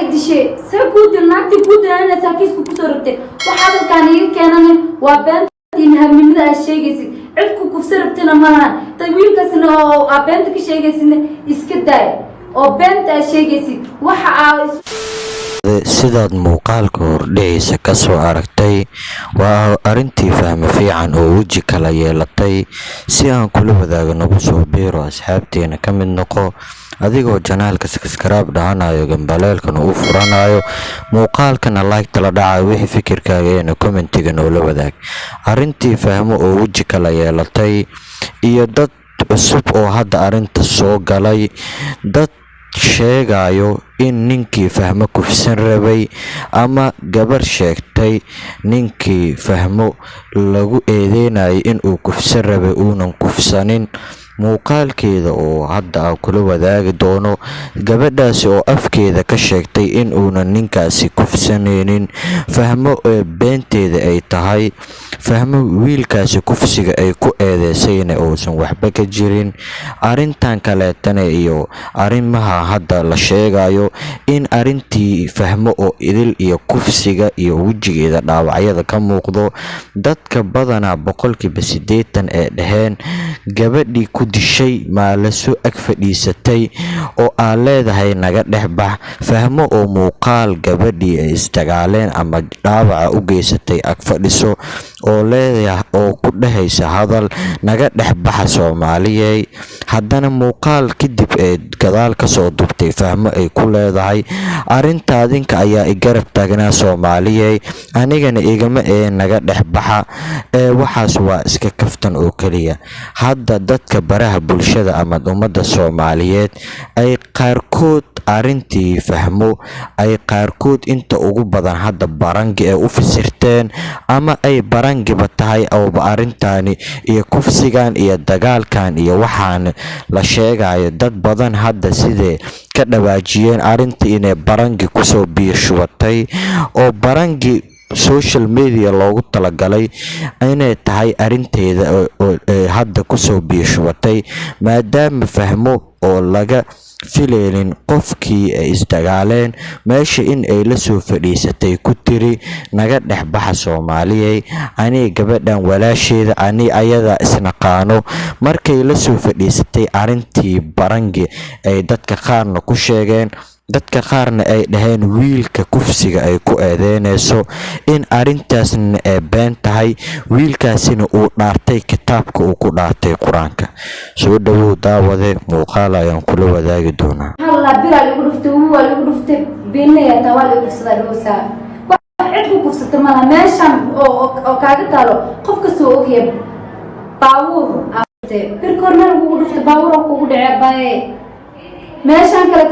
إدشي سكوت الناقد كود أنا ساكيس كوسرته وحاجة كان أنا وبنت إنها من ذا الشيء جسي عدكو كوسرتنا معها طيب كسنا وبنتك شيء جسنا إسكتاي وبنت الشيء جسي sidaad muuqaalka hordhiciisa ka soo aragtay waa arintii fahmo fiican oo weji kala yeelatay si aan kula wadaago nagu soo biiro asxaabteena ka mid noqo adigoo janaalka subscribe dhahanayo gambaleelkana u furanayo muuqaalkana like tala dhaca wixii fikirkaaga ee commentiga noola wadaag arintii fahmo oo weji kala yeelatay iyo dad cusub oo hadda arinta soo galay dad sheegayo in ninkii fahmo kufsan rabay ama gabar sheegtay ninkii fahmo lagu eedeynayo in uu kufsan rabay uunan kufsanin muuqaalkeeda oo hadda kula wadaagi doono gabadhaasi oo afkeeda ka sheegtay in uunan ninkaasi kufsaneynin fahmo beenteeda ay tahay fahmo wiilkaasi kufsiga ay ku eedeysayna uusan waxba ka jirin arintan kaleetana iyo arimaha hadda la sheegayo in arintii fahmo oo idil iyo kufsiga iyo wejigeeda dhaawacyada ka muuqdo dadka badana boqolkiiba 80 ee dhaheen gabadhii ku dishay ma la soo ag fadhiisatay oo aan leedahay naga dhexbax fahmo oo muuqaal gabadhii ay isdagaaleen ama dhaawaca u geysatay ag fadhiso oo leedahay oo ku dhahaysa hadal naga dhexbaxa Soomaaliyeed haddana muuqaal kadib ee gadaal ka soo dubtay fahmo ay ku leedahay arintaadinka ayaa i garab taagnaa Soomaaliyeed anigana igama ee naga dhexbaxa waxaas waa iska kaftan oo kaliya hadda dadka baraha bulshada ama ummadda Soomaaliyeed ay qaarkood arintii fahmo ay qaarkood inta ugu badan hadda barangi ee u fasirteen ama ay barangiba tahay oo arintani iyo kufsigan iyo dagaalkan iyo waxaan la sheegayo dad badan hadda sidee ka dhawaajiyeen arintii inay barangi ku soo biishubatay oo barangi social media loogu talagalay inay tahay arinteeda oo hadda ku soo biishubatay maadaama fahmo oo laga filaynin qofkii ay isdagaaleen meesha in ay la soo fadhiisatay ku tiri naga dhexbaxa Soomaaliyeed ani gabadhan walaasheeda ani ayada isnaqaano markay la soo fadhiisatay arintii barangi ay dadka qaarna ku sheegeen dadka qaarna ay dhaheen wiilka kufsiga ay ku eedeynayso in arintaasna ay been tahay wiilkaasina uu dhaartay kitaabka uu ku dhaartay quraanka soo dhawow daawade muuqaal ayaan kula wadaagi doonaa الله بيرا يقولفته هو يقولفته بيننا يتوالى يقصد الوسا عدكو كفصة مالا ماشان أو كاغتالو قفك سوق يب باور بيركورنا يقولفته باور أو كوكو دعي باي ماشان كلا